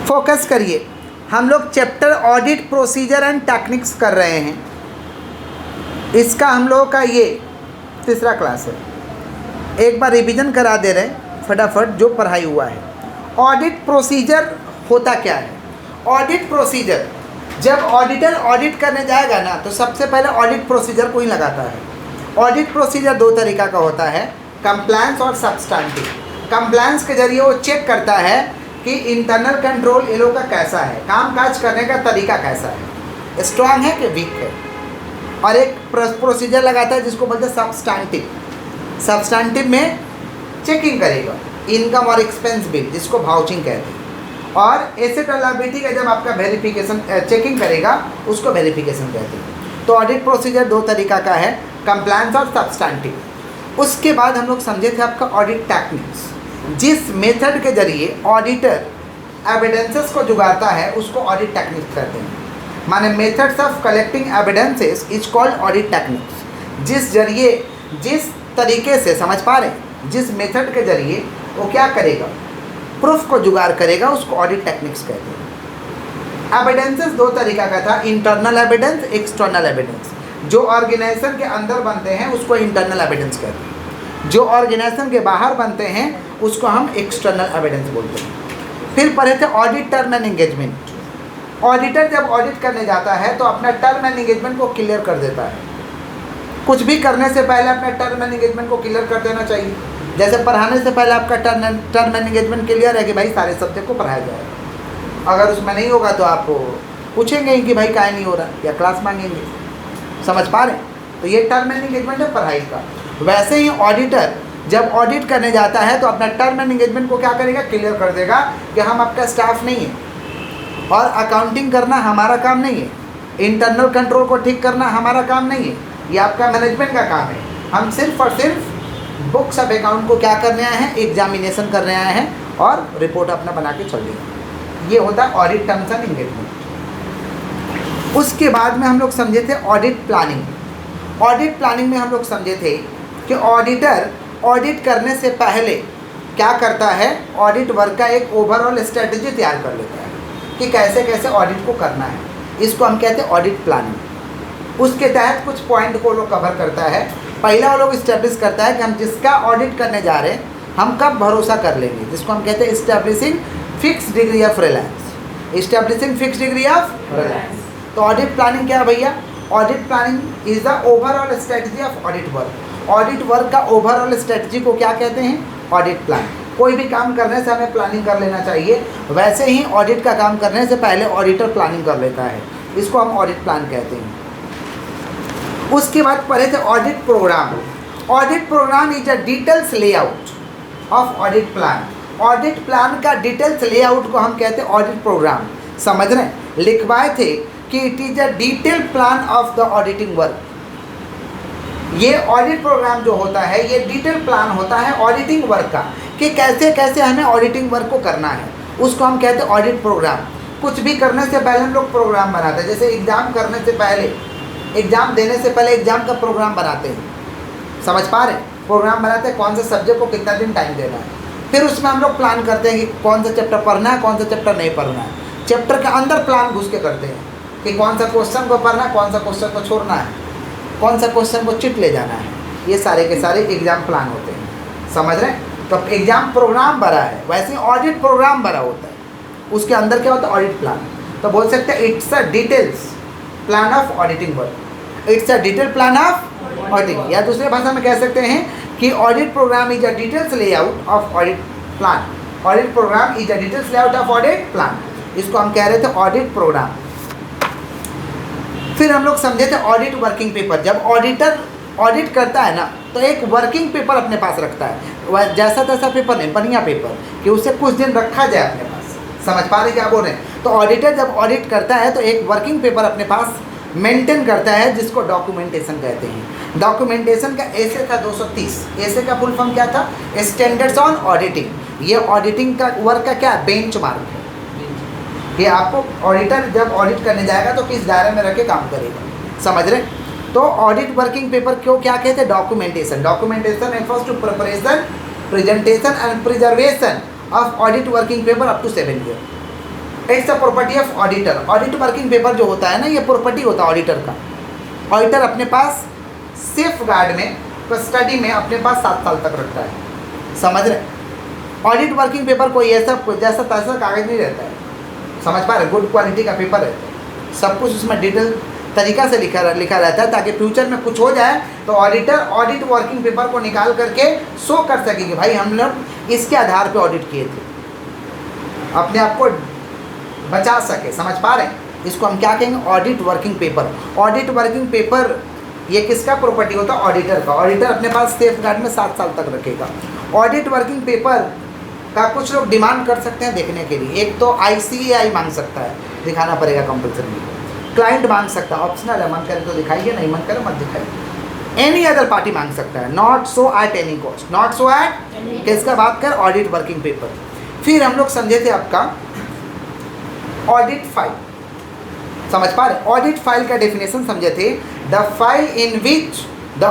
Focus करिए। हम लोग chapter audit procedure and techniques कर रहे हैं। इसका हम लोगों का ये तीसरा क्लास है। एक बार रिवीजन करा दे रहे हैं फटाफट जो पढ़ाई हुआ है। ऑडिट प्रोसीजर होता क्या है? ऑडिट प्रोसीजर, जब ऑडिटर ऑडिट करने जाएगा ना तो सबसे पहले ऑडिट प्रोसीजर को ही लगाता है। ऑडिट प्रोसीजर दो तरीक़ा का होता है, कंप्लायंस और सब्सटेंटिव। कंप्लायंस के जरिए वो चेक करता है कि इंटरनल कंट्रोल ये लोग का कैसा है, काम काज करने का तरीका कैसा है, स्ट्रांग है कि वीक है। और एक प्रोसीजर लगाता है जिसको बोलते हैं सब्सटेंटिव। सब्सटेंटिव में चेकिंग करेगा इनकम और एक्सपेंस बिल, जिसको वाउचिंग कहते हैं। और एसेट और लायबिलिटी का जब आपका वेरिफिकेशन चेकिंग करेगा उसको वेरिफिकेशन कहते हैं। तो ऑडिट प्रोसीजर दो तरीका का है, कंप्लायंस और सब्सटेंटिव। उसके बाद हम लोग समझे थे आपका ऑडिट टेक्निक्स। जिस मेथड के जरिए ऑडिटर एविडेंसेस को जुगाड़ता है उसको ऑडिट टेक्निक्स कहते हैं। माने methods of collecting evidences is called audit techniques. जिस जरिए, जिस तरीके से, समझ पा रहे हैं, जिस मेथड के जरिए वो क्या करेगा, प्रूफ को जुगाड़ करेगा, उसको ऑडिट टेक्निक्स कहते हैं। एविडेंसेस दो तरीका का था, इंटरनल एविडेंस, एक्सटर्नल एविडेंस। जो ऑर्गेनाइजेशन के अंदर बनते हैं उसको इंटरनल एविडेंस कहते हैं, जो ऑर्गेनाइजेशन के बाहर बनते हैं उसको हम एक्सटर्नल एविडेंस बोलते हैं। फिर पढ़े थे audit term and engagement. Auditor जब ऑडिट करने जाता है तो अपना टर्म एंड एंगेजमेंट को क्लियर कर देता है। कुछ भी करने से पहले अपना टर्म एंड एंगेजमेंट को क्लियर कर देना चाहिए। जैसे पढ़ाने से पहले आपका टर्म एंड एंगेजमेंट क्लियर है कि भाई सारे सब्जेक्ट को पढ़ाया जाएगा। अगर उसमें नहीं होगा तो आप पूछेंगे कि भाई काहे नहीं हो रहा, या क्लास मांगेंगे। समझ पा रहे हैं? तो ये टर्म एंड एंगेजमेंट है पढ़ाई का। वैसे ही ऑडिटर जब ऑडिट करने जाता है तो अपना टर्म एंड एंगेजमेंट को क्या करेगा, क्लियर कर देगा कि हम आपका स्टाफ नहीं है और अकाउंटिंग करना हमारा काम नहीं है, इंटरनल कंट्रोल को ठीक करना हमारा काम नहीं है, ये आपका मैनेजमेंट का काम है। हम सिर्फ और सिर्फ बुक्स ऑफ अकाउंट को क्या करने आए हैं, एग्जामिनेशन करने आए हैं और रिपोर्ट अपना बना के चल देंगे। ये होता है ऑडिट टर्म्स एंड एंगेजमेंट। उसके बाद में हम लोग समझे थे ऑडिट प्लानिंग। ऑडिट प्लानिंग में हम लोग समझे थे कि ऑडिटर ऑडिट करने से पहले क्या करता है, ऑडिट वर्क का एक ओवरऑल स्ट्रेटजी तैयार कर लेता है कि कैसे कैसे ऑडिट को करना है। इसको हम कहते हैं ऑडिट प्लानिंग। उसके तहत कुछ पॉइंट को लोग कवर करता है। पहला वो लोग इस्टेब्लिश करता है कि हम जिसका ऑडिट करने जा रहे हैं हम कब भरोसा कर लेंगे, जिसको हम कहते हैं establishing fix degree of Reliance. Establishing fix degree of Reliance. तो ऑडिट प्लानिंग क्या है भैया? Audit planning is the overall strategy of audit work. Audit work का ओवरऑल स्ट्रेटजी को क्या कहते हैं? Audit plan. कोई भी काम करने से हमें प्लानिंग कर लेना चाहिए, वैसे ही ऑडिट का काम करने से पहले ऑडिटर प्लानिंग कर लेता है, इसको हम ऑडिट प्लान कहते हैं। उसके बाद पढ़े थे audit program. Audit program is a details layout of audit plan. Audit plan का डिटेल्स लेआउट को हम कहते हैं ऑडिट प्रोग्राम। समझ रहे हैं? लिखवाए थे कि it is a detail plan of the auditing work. ये ऑडिट प्रोग्राम जो होता है ये डिटेल प्लान होता है ऑडिटिंग वर्क का, कि कैसे कैसे हमें ऑडिटिंग वर्क को करना है, उसको हम कहते हैं ऑडिट प्रोग्राम। कुछ भी करने से पहले हम लोग प्रोग्राम बनाते हैं। जैसे एग्ज़ाम करने से पहले, एग्ज़ाम देने से पहले एग्ज़ाम का प्रोग्राम बनाते हैं। समझ पा रहे हैं? प्रोग्राम बनाते हैं कौन से सब्जेक्ट को कितना दिन टाइम देना है। फिर उसमें हम लोग प्लान करते हैं कि कौन सा चैप्टर पढ़ना है, कौन सा चैप्टर नहीं पढ़ना है। चैप्टर के अंदर प्लान घुस के करते हैं कि कौन सा क्वेश्चन को पढ़ना है, कौन सा क्वेश्चन को छोड़ना है, कौन सा क्वेश्चन को चिट ले जाना है। ये सारे के सारे एग्ज़ाम प्लान होते हैं। समझ रहे हैं? तो एग्ज़ाम प्रोग्राम बना है, वैसे ऑडिट प्रोग्राम बना होता है। उसके अंदर क्या होता है? Audit plan. तो बोल सकते हैं it's a details plan of auditing work. It's a detail plan of auditing, या दूसरे भाषा में कह सकते हैं कि audit program is a details layout of audit plan. Audit program is a details layout of audit plan. इसको हम कह रहे थे ऑडिट प्रोग्राम। फिर हम लोग समझे थे ऑडिट वर्किंग पेपर। जब ऑडिटर ऑडिट करता है ना तो एक वर्किंग पेपर अपने पास रखता है, वह जैसा तैसा पेपर नहीं, बढ़िया पेपर, कि उसे कुछ दिन रखा जाए अपने पास। समझ पा रहे क्या बोल रहे हैं? तो ऑडिटर जब ऑडिट करता है तो एक वर्किंग पेपर अपने पास मेंटेन करता है जिसको डॉक्यूमेंटेशन कहते हैं। डॉक्यूमेंटेशन का ऐसे था 230। ऐसे का फुल फॉर्म क्या था? Standards on auditing. ये ऑडिटिंग का वर्क का क्या? बेंचमार्क है। ये आपको ऑडिटर जब ऑडिट करने जाएगा तो किस दायरे में रख के काम करेगा। समझ रहे? तो ऑडिट वर्किंग पेपर क्यों क्या कहते हैं? Documentation. Documentation refers to preparation, presentation and preservation of audit working paper up to 7 years। It's the property of auditor. Audit working paper जो होता है ना, ये प्रॉपर्टी होता है ऑडिटर का। ऑडिटर अपने पास सेफ गार्ड में, कस्टडी में अपने पास 7 साल तक रखता है, समझ रहे। ऑडिट वर्किंग पेपर कोई ऐसा जैसा तैसा कागज़ नहीं रहता है, समझ पा रहे, गुड क्वालिटी का पेपर रहता है, सब कुछ उसमें डिटेल तरीका से लिखा रहता है, ताकि फ्यूचर में कुछ हो जाए तो ऑडिटर ऑडिट वर्किंग पेपर को निकाल करके शो कर सके कि भाई हम लोग इसके आधार पे ऑडिट किए थे, अपने आप को बचा सके, समझ पा रहे हैं। इसको हम क्या कहेंगे, audit working paper. Audit working paper ये किसका प्रॉपर्टी होता है, ऑडिटर का। ऑडिटर अपने पास सेफ गार्ड में 7 साल तक रखेगा। ऑडिट वर्किंग पेपर का कुछ लोग डिमांड कर सकते हैं देखने के लिए। एक तो ICAI मांग सकता है, दिखाना पड़ेगा कंपल्सरी। क्लाइंट मांग सकता है, ऑप्शनल है, मन करे तो दिखाइए, नहीं मन करे मत दिखाइए। एनी अदर पार्टी मांग सकता है, not so at any cost, not so at किसका बात कर, ऑडिट वर्किंग पेपर। फिर हम लोग समझे थे आपका ऑडिट फाइल, समझ पा रहे। ऑडिट फाइल का डेफिनेशन समझे थे, the file in which the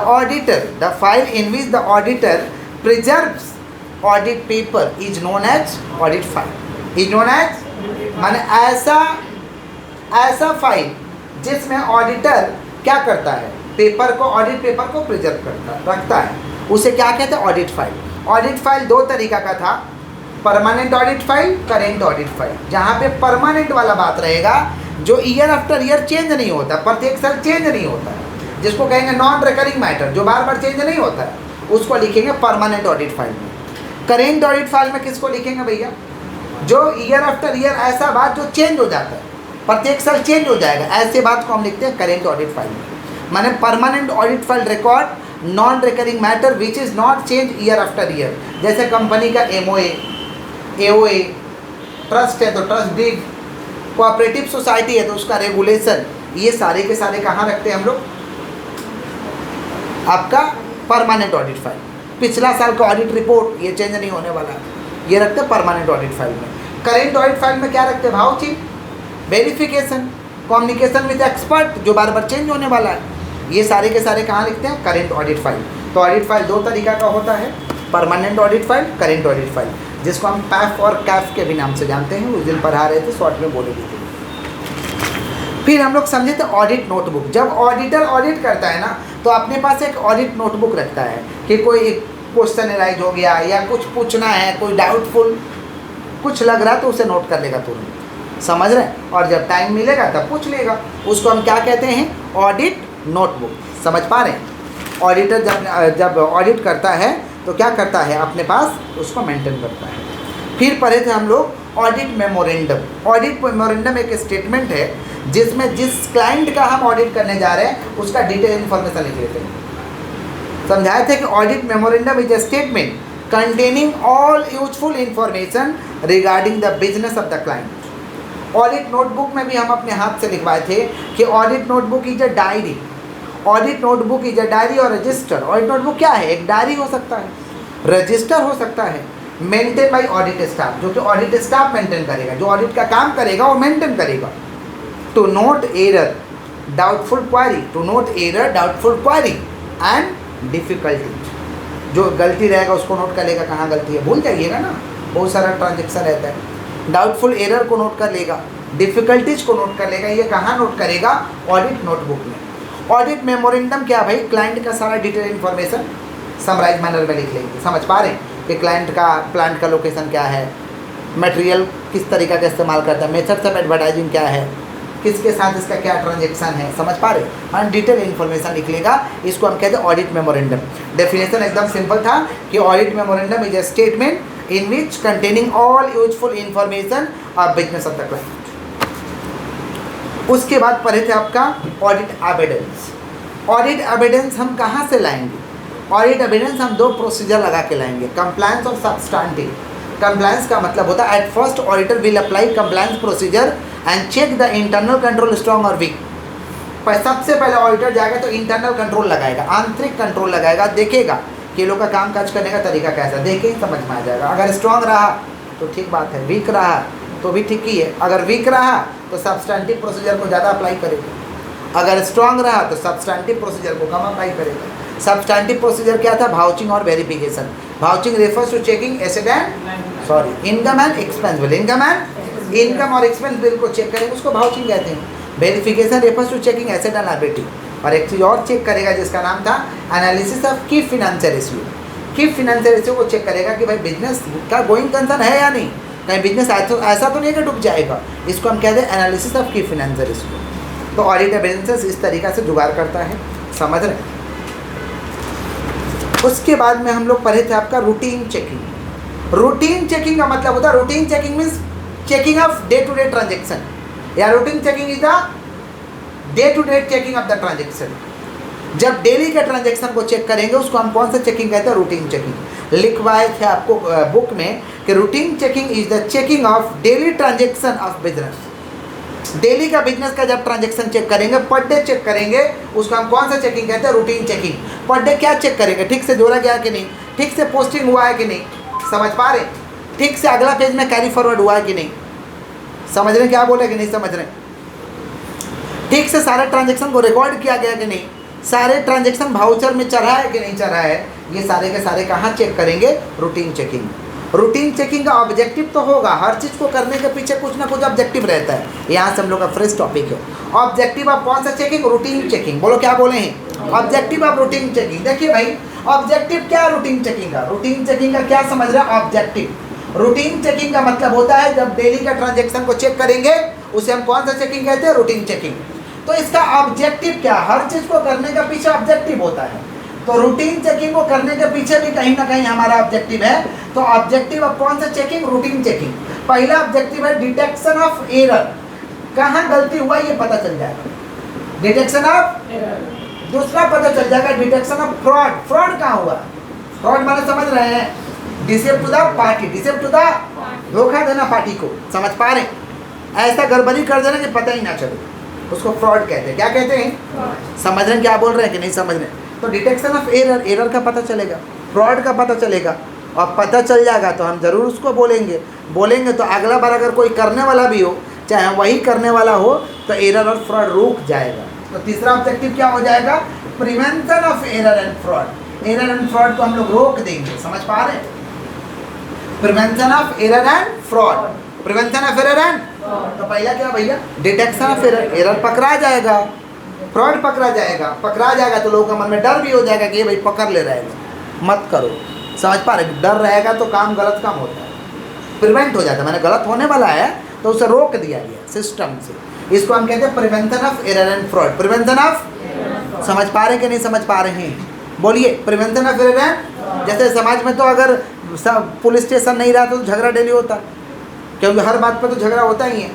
auditor preserves audit paper is known as audit file. Is known as माने ऐसा फाइल जिसमें ऑडिटर क्या करता है, पेपर को, ऑडिट पेपर को प्रिजर्व रखता है, उसे क्या कहते हैं, ऑडिट फाइल। ऑडिट फाइल 2 तरीका का था, permanent audit file, current audit file. जहाँ पे परमानेंट वाला बात रहेगा, जो ईयर आफ्टर ईयर चेंज नहीं होता, प्रत्येक साल चेंज नहीं होता है, जिसको कहेंगे नॉन रिकरिंग मैटर, जो बार बार चेंज नहीं होता है, उसको लिखेंगे परमानेंट ऑडिट फाइल में। करेंट ऑडिट फाइल में किसको लिखेंगे भैया, जो ईयर आफ्टर ईयर ऐसा बात जो चेंज हो जाता है, प्रत्येक साल चेंज हो जाएगा, ऐसे बात को हम लिखते हैं करेंट ऑडिट फाइल में। माने permanent audit file record non recurring matter which is not change year after year. जैसे कंपनी का MOA, AOA, ट्रस्ट है तो ट्रस्ट डीड, कोऑपरेटिव सोसाइटी है तो उसका रेगुलेशन, ये सारे के सारे कहाँ रखते हैं हम लोग, आपका परमानेंट ऑडिट फाइल। पिछला साल का ऑडिट रिपोर्ट, ये चेंज नहीं होने वाला, ये रखते हैं परमानेंट ऑडिट फाइल में। करेंट ऑडिट फाइल में क्या रखते हैं, भाउचिंग, वेरिफिकेशन, कम्युनिकेशन विद एक्सपर्ट, जो बार बार चेंज होने वाला है, ये सारे के सारे कहाँ लिखते हैं, करेंट ऑडिट फाइल। तो ऑडिट फाइल 2 तरीका का होता है, permanent audit file, current audit file, जिसको हम पैफ और कैफ के भी नाम से जानते हैं। उस दिन पढ़ा रहे थे, शॉर्ट में बोले भी थे। फिर हम लोग समझे थे ऑडिट नोटबुक। जब ऑडिटर ऑडिट करता है ना, तो अपने पास एक ऑडिट नोटबुक रखता है कि कोई क्वेश्चन एराइज हो गया या कुछ पूछना है, कोई डाउटफुल कुछ लग रहा है तो उसे नोट कर लेगा तुरंत, समझ रहे हैं। और जब टाइम मिलेगा तब पूछ लेगा, उसको हम क्या कहते हैं, ऑडिट नोटबुक, समझ पा रहे हैं। ऑडिटर जब ऑडिट करता है तो क्या करता है, अपने पास उसको मेंटेन करता है। फिर पढ़े थे हम लोग ऑडिट मेमोरेंडम। ऑडिट मेमोरेंडम एक स्टेटमेंट है जिसमें जिस क्लाइंट का हम ऑडिट करने जा रहे हैं उसका डिटेल इन्फॉर्मेशन लिख लेते हैं। समझाए थे कि audit memorandum is a statement containing all useful information regarding the business of the client. Audit notebook में भी हम अपने हाथ से लिखवाए थे कि audit notebook is a diary. Audit notebook is a diary और रजिस्टर। ऑडिट नोटबुक क्या है, एक डायरी हो सकता है, रजिस्टर हो सकता है, मेंटेन बाय ऑडिट स्टाफ, जो कि ऑडिट स्टाफ मेंटेन करेगा, जो ऑडिट का काम करेगा वो मेंटेन करेगा। To note error doubtful query, to note error doubtful query and difficulty, जो गलती रहेगा उसको नोट कर लेगा, कहाँ गलती है भूल जाइएगा ना, बहुत सारा ट्रांजेक्शन रहता है। डाउटफुल एरर को नोट कर लेगा, डिफिकल्टीज को नोट कर लेगा, ये कहाँ नोट करेगा, ऑडिट नोटबुक में। ऑडिट मेमोरेंडम क्या भाई, क्लाइंट का सारा डिटेल इन्फॉर्मेशन समराइज मैनर में लिख लेंगे, समझ पा रहे हैं कि क्लाइंट का प्लांट का लोकेशन क्या है, मटेरियल किस तरीका का इस्तेमाल करता है, मेथड्स ऑफ एडवर्टाइजिंग क्या है, किसके साथ इसका क्या ट्रांजेक्शन है, समझ पा रहे हैं। हाँ, डिटेल इन्फॉर्मेशन लिख लेगा, इसको हम कहते हैं ऑडिट मेमोरेंडम। डेफिनेशन एकदम सिंपल था कि audit memorandum is a statement in which containing all useful information of business of the client. उसके बाद पढ़े थे आपका ऑडिट एविडेंस। ऑडिट एविडेंस हम कहाँ से लाएंगे, ऑडिट एविडेंस हम 2 प्रोसीजर लगा के लाएंगे, कंप्लायंस और सब्सटेंटिव। कंप्लायंस का मतलब होता है at first auditor will apply compliance procedure and check the internal control strong और वीक। पर सबसे पहले ऑडिटर जाएगा तो इंटरनल कंट्रोल लगाएगा, आंतरिक कंट्रोल लगाएगा, देखेगा कि लोग का काम काज करने का तरीका कैसा, देखे ही समझ में आ जाएगा। अगर स्ट्रॉन्ग रहा तो ठीक बात है, वीक रहा तो भी ठीक ही है। अगर वीक रहा तो सब्सटेंटिव प्रोसीजर को ज़्यादा अप्लाई करेगा, अगर स्ट्रॉन्ग रहा तो सब्सटेंटिव प्रोसीजर को कम अप्लाई करेगा। सब्सटेंटिव प्रोसीजर क्या था, भाउचिंग और verification. Vouching refers to checking asset and income and expense, income and income और एक्सपेंस बिल को चेक करेंगे, उसको वाउचिंग कहते हैं। Verification refers to checking asset and liability. और एक चीज़ और चेक करेगा जिसका नाम था analysis of key financial ratio. Key financial ratio को चेक करेगा कि भाई बिजनेस का गोइंग कंसर्न है या नहीं, कहीं बिजनेस ऐसा तो नहीं कि डूब जाएगा। इसको हम कहते हैं analysis of key financial ratio. तो ऑडिट एविडेंसेस इस तरीक़ा से जुगाड़ करता है, समझ रहे हैं। उसके बाद में हम लोग पढ़े थे आपका रूटीन चेकिंग। रूटीन चेकिंग का मतलब होता है, routine checking means checking of day to day transaction, या routine checking is the day to day checking of the transaction. जब डेली के ट्रांजेक्शन को चेक करेंगे उसको हम कौन सा चेकिंग कहते हैं, रूटीन चेकिंग। लिखवाए थे आपको बुक में कि routine checking is the checking of daily transaction of business. Daily का बिजनेस का जब ट्रांजेक्शन चेक करेंगे, पर डे चेक करेंगे, उसको हम कौन सा चेकिंग कहते हैं, रूटीन चेकिंग। पर डे क्या चेक करेंगे, ठीक से जोड़ा गया कि नहीं, ठीक से पोस्टिंग हुआ है कि नहीं, समझ पा रहे, ठीक से अगला पेज में कैरी फॉरवर्ड हुआ है कि नहीं, समझ रहे क्या बोले कि नहीं समझ रहे, ठीक से सारे ट्रांजेक्शन को रिकॉर्ड किया गया कि नहीं, सारे ट्रांजेक्शन वाउचर में चढ़ा है कि नहीं चढ़ा है, ये सारे के सारे कहाँ चेक करेंगे, रूटीन चेकिंग। रूटीन चेकिंग का ऑब्जेक्टिव तो होगा, हर चीज़ को करने के पीछे कुछ ना कुछ ऑब्जेक्टिव रहता है। यहाँ से हम लोग का फ्रेश टॉपिक है, ऑब्जेक्टिव ऑफ कौन सा चेकिंग, रूटीन चेकिंग। बोलो क्या बोले हैं, ऑब्जेक्टिव ऑफ रूटीन चेकिंग। देखिए भाई ऑब्जेक्टिव क्या है रूटीन चेकिंग का, रूटीन चेकिंग का क्या समझ रहे हैं ऑब्जेक्टिव। रूटीन चेकिंग का मतलब होता है जब डेली का ट्रांजेक्शन को चेक करेंगे उसे हम कौन सा चेकिंग कहते हैं, रूटीन चेकिंग। तो इसका ऑब्जेक्टिव क्या, हर चीज़ को करने का पीछे ऑब्जेक्टिव होता है। तो रूटीन चेकिंग को करने के पीछे भी कहीं ना कहीं हमारा ऑब्जेक्टिव है। तो ऑब्जेक्टिव ऑफ कौन सा चेकिंग, रूटीन चेकिंग। पहला ऑब्जेक्टिव है डिटेक्शन ऑफ एरर, कहाँ गलती हुआ ये पता चल जाएगा, डिटेक्शन ऑफ एरर। दूसरा पता चल जाएगा डिटेक्शन ऑफ फ्रॉड, फ्रॉड कहाँ हुआ, फ्रॉड माने समझ रहे हैं, deceit to the party, deceit to the धोखा देना पार्टी को, समझ पा रहे, ऐसा गड़बड़ी कर देना कि पता ही ना चले, उसको फ्रॉड कहते हैं। क्या कहते हैं, समझ रहे हैं क्या बोल रहे हैं कि नहीं समझ रहे। तो डिटेक्शन ऑफ एरर, एरर का पता चलेगा, फ्रॉड का पता चलेगा, और पता चल जाएगा तो हम ज़रूर उसको बोलेंगे। बोलेंगे तो अगला बार अगर कोई करने वाला भी हो, चाहे वही करने वाला हो, तो एरर और फ्रॉड रुक जाएगा। तो तीसरा ऑब्जेक्टिव क्या हो जाएगा, prevention of error and fraud. Error and fraud को हम लोग रोक देंगे, समझ पा रहे हैं, prevention of error and fraud, prevention of error and. तो पहला क्या भैया, डिटेक्शन ऑफ एरर, एरर पकड़ा जाएगा, फ्रॉड पकड़ा जाएगा, पकड़ा जाएगा तो लोगों के मन में डर भी हो जाएगा कि ये भाई पकड़ ले रहेगा, मत करो, समझ पा रहे, डर रहेगा तो काम गलत काम होता है, प्रिवेंट हो जाता है, मैंने गलत होने वाला है तो उसे रोक दिया गया सिस्टम से। इसको हम कहते हैं prevention of error and fraud, prevention of, समझ पा रहे हैं कि नहीं समझ पा रहे हैं, बोलिए प्रिवेंशन ऑफ एरर एंड। जैसे समाज में तो अगर पुलिस स्टेशन नहीं रहा तो झगड़ा डेली होता, क्योंकि हर बात पर तो झगड़ा होता ही है,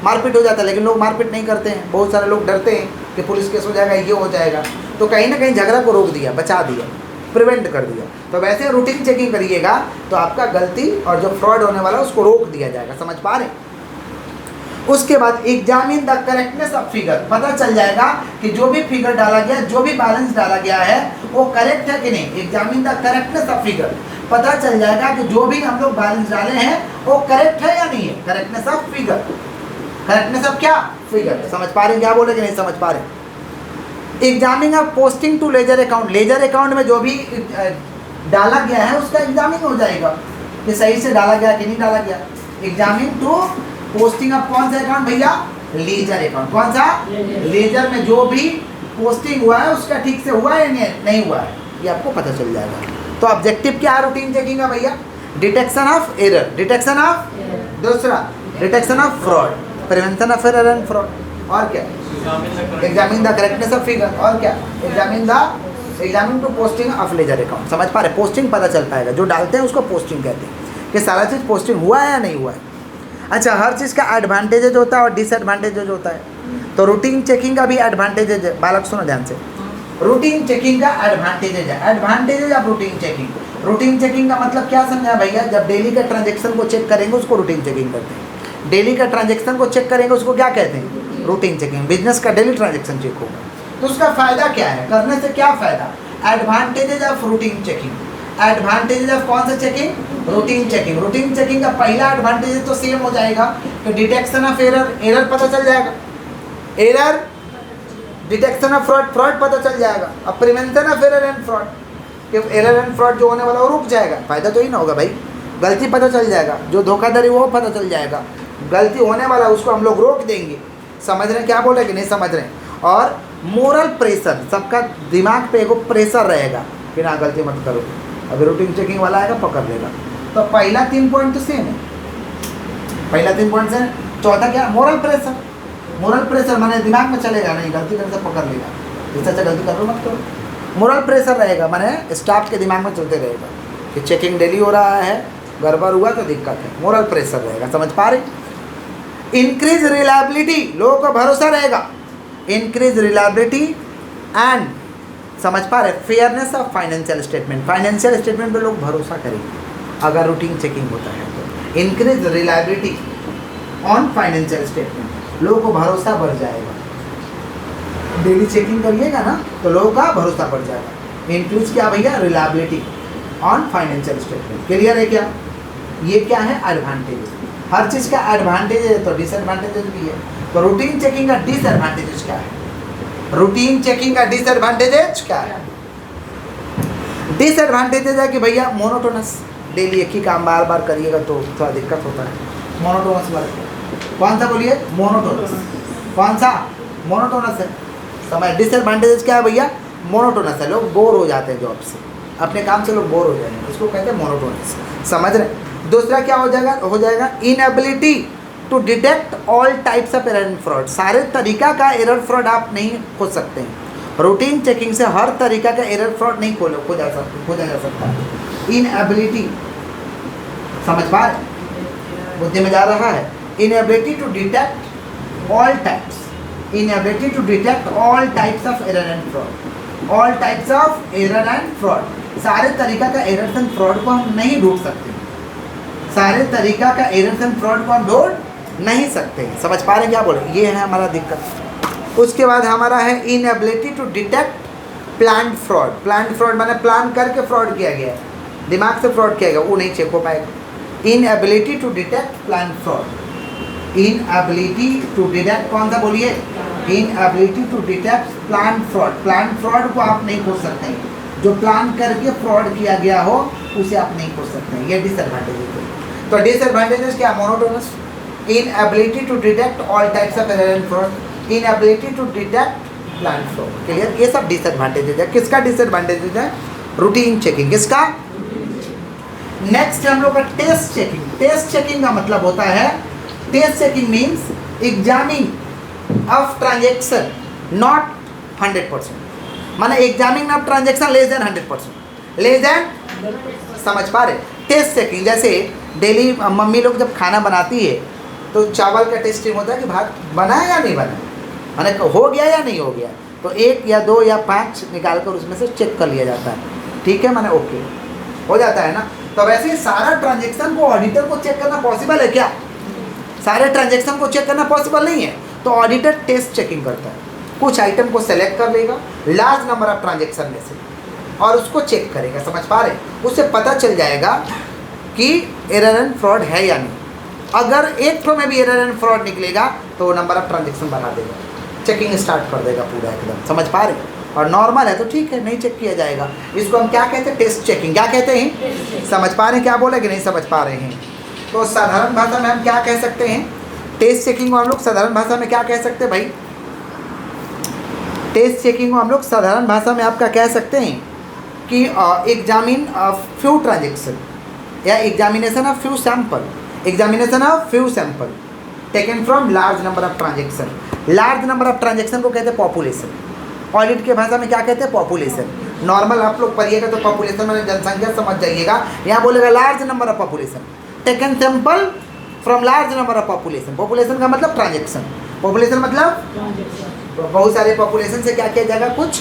मारपीट हो जाता है, लेकिन लोग मारपीट नहीं करते हैं, बहुत सारे लोग डरते हैं कि पुलिस केस हो जाएगा, ये हो जाएगा, तो कहीं ना कहीं झगड़ा को रोक दिया, बचा दिया, प्रिवेंट कर दिया। तो वैसे रूटीन चेकिंग करिएगा तो आपका गलती और जो फ्रॉड होने वाला है उसको रोक दिया जाएगा, समझ पा रहे। उसके बाद examine the correctness of figure, पता चल जाएगा कि जो भी फिगर डाला गया, जो भी बैलेंस डाला गया है वो करेक्ट है कि नहीं। Examine the correctness of figure, पता चल जाएगा कि जो भी हम लोग बैलेंस डाले हैं वो करेक्ट है या नहीं है, correctness of figure, correctness of क्या, फिगर, समझ पा रहे हैं क्या बोले कि नहीं समझ पा रहे। Examine of posting to ledger account, ledger account में जो भी डाला गया है उसका एग्जामिन हो जाएगा कि सही से डाला गया कि नहीं डाला गया। एग्जामिन टू पोस्टिंग ऑफ कौन सा अकाउंट भैया, लेजर अकाउंट, कौन सा, लेजर में जो भी पोस्टिंग हुआ है उसका ठीक से हुआ है या नहीं हुआ है, ये आपको पता चल जाएगा। तो ऑब्जेक्टिव क्या है रूटीन चेकिंग का भैया, detection of error, detection of, दूसरा detection of fraud, prevention of error and fraud, और क्या, examine the correctness of figure, और क्या, examine to posting of ledger account, समझ पा रहे, पोस्टिंग पता चल पाएगा, जो डालते हैं उसको पोस्टिंग कहते हैं कि सारा चीज़ पोस्टिंग हुआ है या नहीं हुआ है। अच्छा, हर चीज़ का एडवांटेजेज होता है और डिसएडवांटेजेज होता है, तो रूटीन चेकिंग का भी एडवांटेजेज है, बालक सुनो ध्यान से, रूटीन चेकिंग का एडवांटेजेज है, advantages of routine checking. Routine checking का मतलब क्या समझा भैया, जब डेली का ट्रांजेक्शन को चेक करेंगे उसको रूटीन चेकिंग करते हैं, डेली का ट्रांजेक्शन को चेक करेंगे उसको क्या कहते हैं, रूटीन चेकिंग। बिजनेस का डेली ट्रांजेक्शन चेक होगा तो उसका फ़ायदा क्या है, करने से क्या फ़ायदा, advantages of routine checking, advantages of कौन सा checking, routine checking. Routine checking का पहला एडवांटेज तो सेम हो जाएगा कि डिटेक्शन ऑफ एरर, एरर पता चल जाएगा, error, detection of fraud, fraud पता चल जाएगा, अब prevention of error and fraud, कि एरर एंड फ्रॉड जो होने वाला वो रुक जाएगा, फायदा तो ही ना होगा भाई, गलती पता चल जाएगा, जो धोखाधड़ी वो पता चल जाएगा, गलती होने वाला है उसको हम लोग रोक देंगे। समझ रहे हैं क्या बोल रहे हैं कि नहीं समझ रहे हैं। और मोरल प्रेशर, सबका दिमाग पे एगो प्रेशर रहेगा कि ना गलती मत करो, अगर रूटीन चेकिंग वाला आएगा पकड़ लेगा। तो पहला 3 पॉइंट तो सेम है, पहला 3 पॉइंट से। चौथा क्या, मोरल प्रेशर। मोरल प्रेशर माने दिमाग में चलेगा नहीं, गलती करने से पकड़ लेगा, इससे अच्छा गलती करो मत करो। मोरल प्रेशर रहेगा माने स्टाफ के दिमाग में चलते रहेगा कि चेकिंग डेली हो रहा है, गड़बड़ हुआ तो दिक्कत है, मोरल प्रेशर रहेगा। समझ पा रहे। इंक्रीज रिलायबिलिटी, लोगों का भरोसा रहेगा। इंक्रीज रिलायबिलिटी एंड समझ पा रहे, fairness of financial statement, financial statement पे लोग भरोसा करेंगे अगर रूटीन चेकिंग होता है तो। Increase reliability on financial statement, लोगों को भरोसा बढ़ जाएगा। डेली चेकिंग करिएगा ना तो लोगों का भरोसा बढ़ जाएगा। इंक्रीज क्या भैया, reliability on financial statement. Clear है क्या? ये क्या है, एडवांटेज। हर चीज़ का एडवांटेज है तो डिसएडवांटेजेस भी है। तो रूटीन चेकिंग का डिसएडवांटेजेस क्या है? रूटीन चेकिंग का डिसएडवांटेजेस क्या है? डिसएडवांटेजेस है कि भैया मोनोटोनस, डेली एक ही काम बार बार करिएगा तो थोड़ा दिक्कत होता है। मोनोटोनस वर्क, कौन सा बोलिए, मोनोटोनस। कौन सा, मोनोटोनस है। समझ। डिसएडवांटेजेस क्या है भैया, मोनोटोनस है, लोग बोर हो जाते हैं जॉब से, अपने काम से लोग बोर हो जाएंगे, उसको कहते हैं मोनोटोनस। समझ रहे। दूसरा क्या हो जाएगा inability to detect all types of error and fraud, सारे तरीका का एरर फ्रॉड आप नहीं खोज सकते हैं। रूटीन चेकिंग से हर तरीका का एरर फ्रॉड नहीं खोजा जा सकता। इनएबिलिटी, समझ पा रहे, बुद्धि में जा रहा है। Inability to detect all types, inability to detect all types of error and fraud, all types of error and fraud, सारे तरीका का एरर एंड फ्रॉड को हम नहीं ढूंढ सकते, सारे तरीका का एरर एंड फ्रॉड को हम ढूंढ नहीं सकते। समझ पा रहे हैं क्या बोले, ये है हमारा दिक्कत। उसके बाद हमारा है inability to detect planned fraud. Planned fraud माने प्लान करके फ्रॉड किया गया है, दिमाग से फ्रॉड किया गया, वो नहीं चेक हो पाएगा। Inability to detect planned fraud, inability to detect, कौन सा बोलिए, inability to detect planned fraud, planned fraud को आप नहीं खोज सकते हैं, जो प्लान करके फ्रॉड किया गया हो उसे आप नहीं खोज सकते हैं। ये डिसएडवांटेजेस है। तो डिसएडवांटेजेस क्या, monotonous, inability to detect all types of error and fraud, inability to detect plan fraud. Clear, ये सब डिसएडवांटेजेस है। किसका डिसएडवांटेजेस है, रूटीन चेकिंग। किसका? नेक्स्ट हम लोग का टेस्ट चेकिंग। टेस्ट चेकिंग का मतलब होता है, test checking means examining of transaction not 100%, माने examining of transaction less than 100%, less than, समझ पा रहे। टेस्ट चेकिंग जैसे डेली मम्मी लोग जब खाना बनाती है तो चावल का टेस्टिंग होता है कि भात बना है या नहीं बना, माने हो गया या नहीं हो गया, तो 1 या 2 या 5 निकाल कर उसमें से चेक कर लिया जाता है। ठीक है, माने ओके हो जाता है ना। तो वैसे सारा ट्रांजेक्शन को ऑडिटर को चेक करना पॉसिबल है क्या? सारे ट्रांजेक्शन को चेक करना पॉसिबल नहीं है, तो ऑडिटर टेस्ट चेकिंग करता है, कुछ आइटम को सेलेक्ट कर लेगा लार्ज नंबर ऑफ ट्रांजेक्शन में से और उसको चेक करेगा। समझ पा रहे, उससे पता चल जाएगा कि एरर एंड फ्रॉड है या नहीं। अगर एक ठो में भी एरर एंड फ्रॉड निकलेगा तो वो नंबर ऑफ ट्रांजेक्शन बढ़ा देगा, चेकिंग स्टार्ट कर देगा पूरा एकदम। समझ पा रहे, और नॉर्मल है तो ठीक है, नहीं चेक किया जाएगा। इसको हम क्या कहते हैं, टेस्ट चेकिंग। क्या कहते हैं, समझ पा रहे हैं क्या बोले कि नहीं समझ पा रहे हैं? तो साधारण भाषा में हम क्या कह सकते हैं, टेस्ट चेकिंग को हम लोग साधारण भाषा में क्या कह सकते हैं भाई? टेस्ट चेकिंग को हम लोग साधारण भाषा में आपका कह सकते हैं कि एग्जामिन फ्यू ट्रांजेक्शन या examination of few sample, examination of few sample taken from large number of transaction. Large number of transaction को कहते हैं पॉपुलेशन, ऑडिट के भाषा में क्या कहते हैं, पॉपुलेशन। नॉर्मल आप लोग पढ़िएगा तो पॉपुलेशन में जनसंख्या समझ जाइएगा, यहाँ बोलेगा large number of population, taken sample from large number of population. Population का मतलब ट्रांजेक्शन, पॉपुलेशन मतलब बहुत सारे पॉपुलेशन से क्या किया जाएगा, कुछ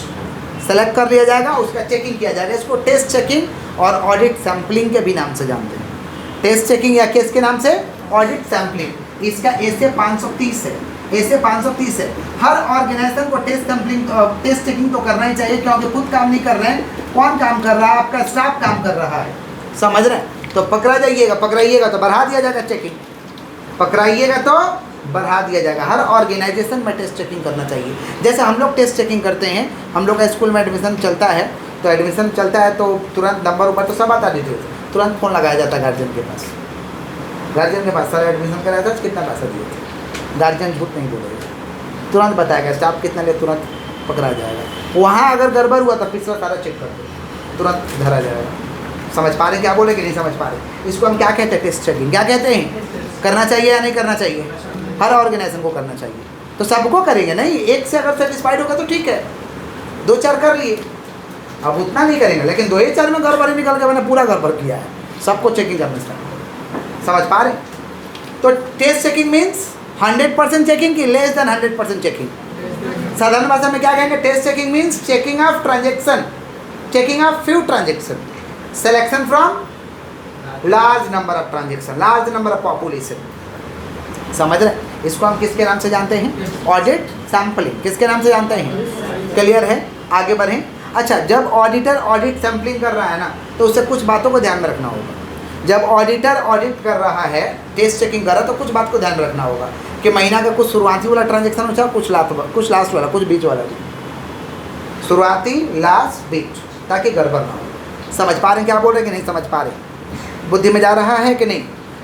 सेलेक्ट कर लिया जाएगा, उसका चेकिंग किया जाएगा। इसको टेस्ट चेकिंग और ऑडिट सैम्पलिंग के भी नाम से जानते हैं। टेस्ट चेकिंग या किस के नाम से, ऑडिट सैम्पलिंग। इसका ए से 530 है, ए से 530 है। हर ऑर्गेनाइजेशन को टेस्ट सैम्पलिंग टेस्ट चेकिंग तो करना ही चाहिए, क्योंकि खुद काम नहीं कर रहे हैं, कौन काम कर रहा है, आपका स्टाफ काम कर रहा है। समझ रहे हैं? तो पकड़ा जाइएगा, पकड़ाइएगा तो बढ़ा दिया जाएगा चेकिंग, पकड़ाइएगा तो बढ़ा दिया जाएगा। हर ऑर्गेनाइजेशन में टेस्ट चेकिंग करना चाहिए। जैसे हम लोग टेस्ट चेकिंग करते हैं, हम लोग का स्कूल में एडमिशन चलता है, तो एडमिशन चलता है तो तुरंत नंबर ऊपर तो सब आता डिटेल्स, तुरंत फ़ोन लगाया जाता है गार्जियन के पास, गार्जियन के पास, सर एडमिशन कराया था, कितना पैसा दिए थे। गार्जियन झूठ नहीं बोलेगा, तुरंत बताएगा स्टाफ कितना ले, तुरंत पकड़ा जाएगा। वहाँ अगर गड़बड़ हुआ तो पिछला सारा चेक कर दो, तुरंत धरा जाएगा। समझ पा रहे क्या बोले कि नहीं समझ पा रहे? इसको हम क्या कहते हैं? Test checking. क्या कहते हैं? करना चाहिए या नहीं करना चाहिए? हर ऑर्गेनाइजेशन को करना चाहिए। तो सबको करेंगे नहीं, एक से अगर सेटिस्फाइड होगा तो ठीक है, 2-4 कर लिए, अब उतना नहीं करेंगे। लेकिन 2-4 में गड़बड़ी निकल के मैंने पूरा गड़बड़ किया है, सबको चेकिंग करना स्टार्ट। समझ पा रहे? तो टेस्ट चेकिंग मीन्स 100% चेकिंग की लेस देन 100% चेकिंग। साधारण भाषा में क्या कहेंगे? Test checking means checking of transaction, checking of few transaction, selection from large number of transaction, large number of population. समझ रहे? इसको हम किसके नाम से जानते हैं? Audit sampling. किसके नाम से जानते हैं? क्लियर है? आगे बढ़ें। अच्छा, जब ऑडिटर ऑडिट सैम्पलिंग कर रहा है ना, तो उसे कुछ बातों को ध्यान में रखना होगा। जब ऑडिटर ऑडिट कर रहा है, टेस्ट चेकिंग कर रहा है, तो कुछ बात को ध्यान रखना होगा कि महीना का कुछ शुरुआती वाला ट्रांजेक्शन हो चाहे कुछ लास्ट वाला, कुछ बीच वाला भी, शुरुआती, लास्ट, बीच, ताकि गड़बड़ ना हो। समझ पा रहे हैं क्या बोल रहे हैं कि नहीं समझ पा रहे? बुद्धि में जा रहा है कि नहीं?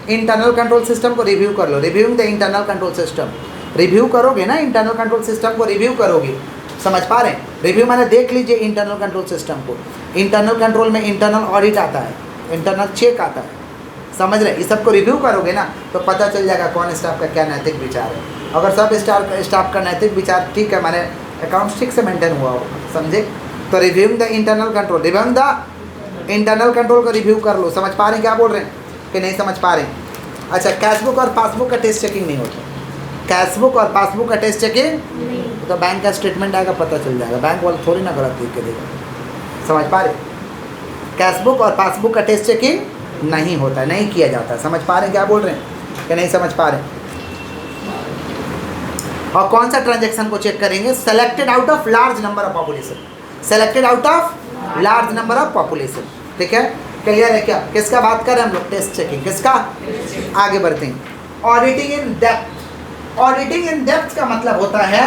इंटरनल कंट्रोल सिस्टम को रिव्यू कर लो। Reviewing the internal control system, review करोगे ना, इंटरनल कंट्रोल सिस्टम को रिव्यू करोगे। समझ पा रहे हैं? रिव्यू मैंने देख लीजिए इंटरनल कंट्रोल सिस्टम को। इंटरनल कंट्रोल में इंटरनल ऑडिट आता है, इंटरनल चेक आता है। समझ रहे? इस सबको रिव्यू करोगे ना, तो पता चल जाएगा कौन स्टाफ का क्या नैतिक विचार है। अगर सब स्टाफ का नैतिक विचार ठीक है, माने अकाउंट्स ठीक से मेंटेन हुआ हो, समझे? तो reviewing the internal control, reviewing the internal control को रिव्यू कर लो। समझ पा रहे हैं क्या बोल रहे हैं कि नहीं समझ पा रहे हैं? अच्छा, कैशबुक और पासबुक का टेस्ट चेकिंग नहीं होता। कैशबुक और पासबुक का टेस्ट चेकिंग तो बैंक का स्टेटमेंट आएगा, पता चल जाएगा। बैंक वाला थोड़ी ना गलत लिख के देगा। समझ पा रहे? कैशबुक और पासबुक का टेस्ट चेकिंग नहीं होता है, नहीं किया जाता। समझ पा रहे हैं क्या बोल रहे हैं कि नहीं समझ पा रहे? और कौन सा ट्रांजेक्शन को चेक करेंगे? Selected out of large number of population, selected out of large number of population. ठीक है, क्लियर है क्या? किसका बात कर रहे हैं हम लोग? Test checking. किसका? आगे बढ़ते हैं। Auditing in depth. Auditing in depth का मतलब होता है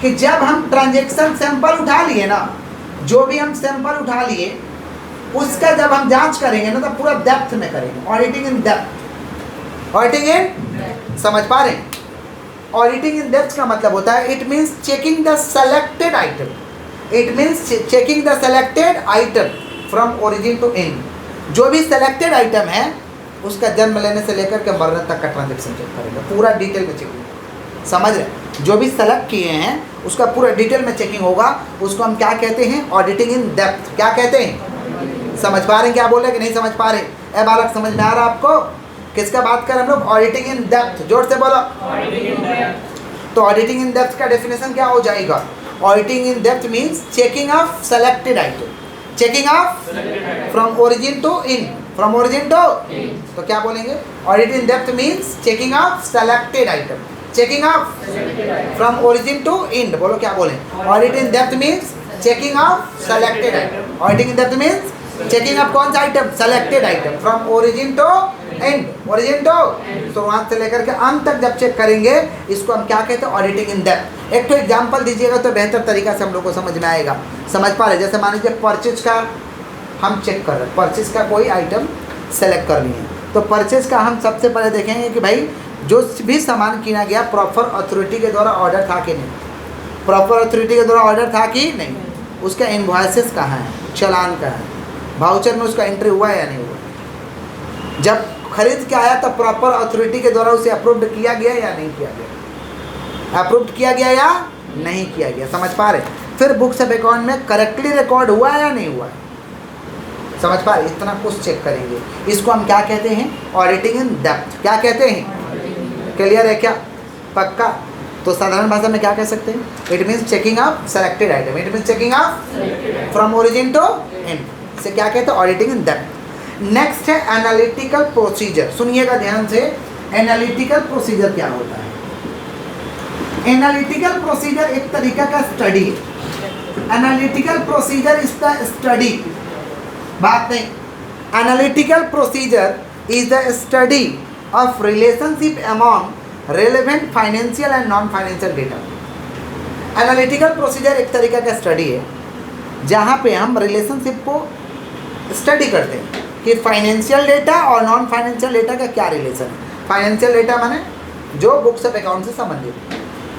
कि जब हम ट्रांजेक्शन सैंपल उठा लिए ना, जो भी हम सैंपल उठा लिए उसका जब हम जांच करेंगे ना, तो पूरा डेप्थ में करेंगे। ऑडिटिंग इन डेप्थ, ऑडिटिंग इन, समझ पा रहे हैं? ऑडिटिंग इन डेप्थ का मतलब होता है, it means checking the selected item, it means checking the selected item from origin to end. जो भी सेलेक्टेड आइटम है उसका जन्म लेने से लेकर के मरने तक का ट्रांजेक्शन चेक करेंगे, पूरा डिटेल में चेकिंग। समझ रहे? जो भी सेलेक्ट किए हैं उसका पूरा डिटेल में चेकिंग होगा। उसको हम क्या कहते हैं? Auditing in depth. क्या कहते हैं? समझ पा रहे हैं क्या बोल रहे हैं कि नहीं समझ पा रहे? ए बालक, समझ में आ रहा आपको? किसका बात कर हम लोग? Auditing in depth. जोर से बोलो। तो ऑडिटिंग इन डेप्थ का डेफिनेशन क्या हो जाएगा? Auditing in depth means checking of selected item, checking of from origin to in, from origin to, तो क्या बोलेंगे? Audit in depth means checking of selected item, checking of from origin to end. बोलो क्या बोले? Audit in depth means checking of selected item. Auditing in depth means checking of कौन सा item? Selected item, from origin to end, origin to शुरुआत से लेकर के अंत तक जब चेक करेंगे, इसको हम क्या कहते हैं? Auditing in depth. एक तो एग्जाम्पल दीजिएगा तो बेहतर तरीका से हम लोग को समझ में आएगा। समझ पा रहे? जैसे मान लीजिए परचेज का हम चेक कर रहे हैं, परचेज का कोई आइटम सेलेक्ट करनी है, तो परचेज का हम सबसे पहले देखेंगे कि भाई जो भी सामान किना गया प्रॉपर अथॉरिटी के द्वारा ऑर्डर था कि नहीं, प्रॉपर अथॉरिटी के द्वारा ऑर्डर था कि नहीं, उसका इनवॉइसेस कहाँ है, चालान कहाँ है, वाउचर में उसका एंट्री हुआ है या नहीं हुआ, जब खरीद के आया तो प्रॉपर अथॉरिटी के द्वारा उसे अप्रूव्ड किया गया या नहीं किया गया, अप्रूव्ड किया गया या नहीं किया गया। समझ पा रहे? फिर बुक्स ऑफ अकाउंट में करेक्टली रिकॉर्ड हुआ है या नहीं हुआ है। समझ पा रहे? इतना कुछ चेक करेंगे। इसको हम क्या कहते हैं? Auditing in depth. क्या कहते हैं? क्लियर है क्या? पक्का? तो साधारण भाषा में क्या कह सकते हैं? It means checking of selected item, it means checking of from origin to end, इसे क्या कहते हैं? Auditing in depth. नेक्स्ट है एनालिटिकल प्रोसीजर। सुनिएगा ध्यान से, एनालिटिकल प्रोसीजर क्या होता है? एनालिटिकल प्रोसीजर एक तरीका का स्टडी है। Analytical procedure is the study, बात नहीं, analytical procedure is the study of relationship among relevant financial and non financial data. Analytical procedure एक तरीका का स्टडी है जहाँ पे हम रिलेशनशिप को स्टडी करते हैं कि फाइनेंशियल डेटा और नॉन फाइनेंशियल डेटा का क्या रिलेशन है। फाइनेंशियल डेटा माने जो बुक्स ऑफ अकाउंट से संबंधित,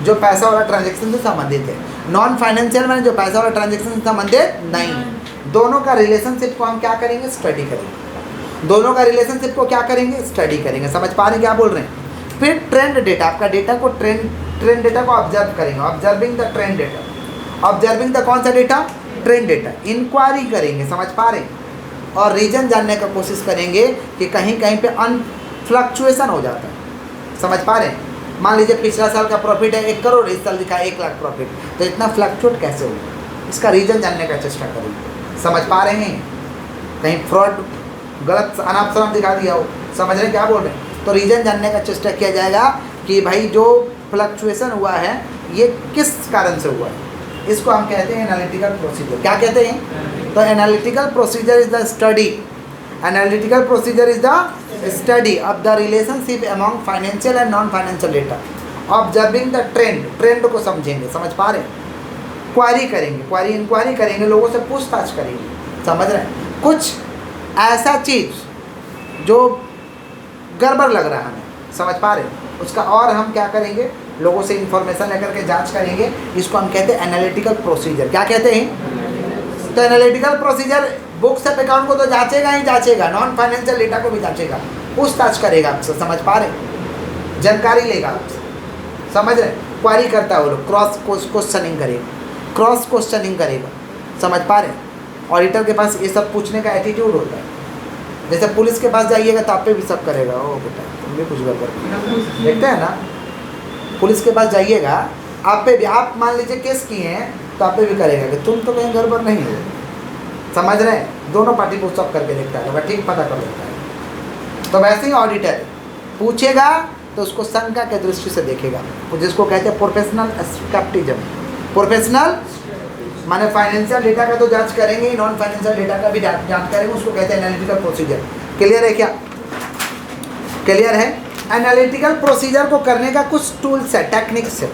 जो पैसा वाला ट्रांजेक्शन से संबंधित है। नॉन फाइनेंशियल माने जो पैसा वाला ट्रांजेक्शन से संबंधित नहीं है। दोनों का रिलेशनशिप को हम क्या करेंगे, स्टडी करेंगे। दोनों का रिलेशनशिप को क्या करेंगे, स्टडी करेंगे। समझ पा रहे हैं क्या बोल रहे हैं। फिर ट्रेंड डेटा, आपका डेटा को ट्रेंड डेटा को ऑब्जर्व करेंगे, observing the trend data. Observing the कौन सा डेटा, ट्रेंड डेटा। इंक्वायरी करेंगे, समझ पा रहे हैं, और रीजन जानने का कोशिश करेंगे कि कहीं कहीं पे फ्लक्चुएशन हो जाता है। समझ पा रहे हैं। मान लीजिए पिछला साल का प्रॉफिट है 1 करोड़, इस साल दिखा 1 लाख प्रॉफिट, तो इतना फ्लक्चुएट कैसे होगा, इसका रीजन जानने का चेष्टा करेंगे। समझ पा रहे हैं। कहीं फ्रॉड, गलत अनाप शनाप दिखा दिया हो, समझ रहे हैं क्या बोल रहे हैं। तो रीजन जानने का चेष्टा किया जाएगा कि भाई जो फ्लक्चुएशन हुआ है ये किस कारण से हुआ है। इसको हम कहते हैं एनालिटिकल प्रोसीजर। क्या कहते हैं, तो analytical procedure is the study, analytical procedure is the study of the relationship among financial and non financial data. Observing the trend को समझेंगे, समझ पा रहे हैं। क्वारी करेंगे, इंक्वायरी करेंगे, लोगों से पूछताछ करेंगे, समझ रहे हैं। कुछ ऐसा चीज़ जो गड़बड़ लग रहा है हमें, समझ पा रहे हैं, उसका और हम क्या करेंगे, लोगों से इंफॉर्मेशन लेकर के जांच करेंगे। इसको हम कहते हैं एनालिटिकल प्रोसीजर। क्या कहते हैं, तो analytical procedure books of account को तो जांचेगा ही जांचेगा, नॉन फाइनेंशियल डेटा को भी जांचेगा, पूछताछ करेगा आपसे, समझ पा रहे हैं, जानकारी लेगा आपसे, समझ रहे हैं। क्वारी करता है वो लोग, क्वेश्चनिंग करेगा, समझ पा रहे हैं। ऑडिटर के पास ये सब पूछने का एटीट्यूड होता है। जैसे पुलिस के पास जाइएगा तो आप पे भी सब करेगा, ओ बेटा तुम भी कुछ गड़बड़ देखते हैं ना। पुलिस के पास जाइएगा, आप पे भी, आप मान लीजिए केस किए हैं तो आप पे भी करेगा कि तुम तो कहीं गड़बड़ नहीं हो, समझ रहे हैं। दोनों पार्टी को सब करके देखता है, ठीक पता कर लेता है। तो वैसे ही ऑडिटर पूछेगा तो उसको शंका के दृष्टि से देखेगा, जिसको कहते हैं प्रोफेशनल स्केप्टिज्म। प्रोफेशनल माने फाइनेंशियल डेटा का तो जांच करेंगे, नॉन फाइनेंशियल डेटा का भी जांच करेंगे, उसको कहते हैं एनालिटिकल प्रोसीजर। क्लियर है क्या, क्लियर है। एनालिटिकल प्रोसीजर को करने का कुछ टूल्स है, टेक्निक्स है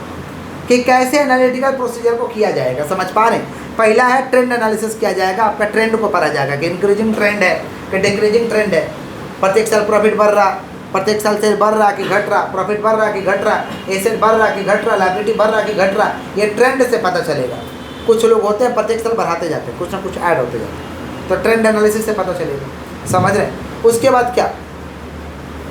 कि कैसे एनालिटिकल प्रोसीजर को किया जाएगा, समझ पा रहे हैं। पहला है ट्रेंड एनालिसिस किया जाएगा, आपका ट्रेंड को पढ़ा जाएगा कि इंक्रीजिंग ट्रेंड है कि डिक्रीजिंग ट्रेंड है, प्रत्येक साल प्रॉफिट बढ़ रहा, प्रत्येक साल सेल बढ़ रहा कि घट रहा, प्रॉफिट बढ़ रहा कि घट रहा, एसेट बढ़ रहा कि घट रहा, लायबिलिटी बढ़ रहा कि घट रहा, ये ट्रेंड से पता चलेगा। कुछ लोग होते हैं प्रत्येक साल बढ़ाते जाते हैं, कुछ ना कुछ ऐड होते जाते हैं, तो ट्रेंड एनालिसिस से पता चलेगा, समझ रहे हैं। उसके बाद क्या,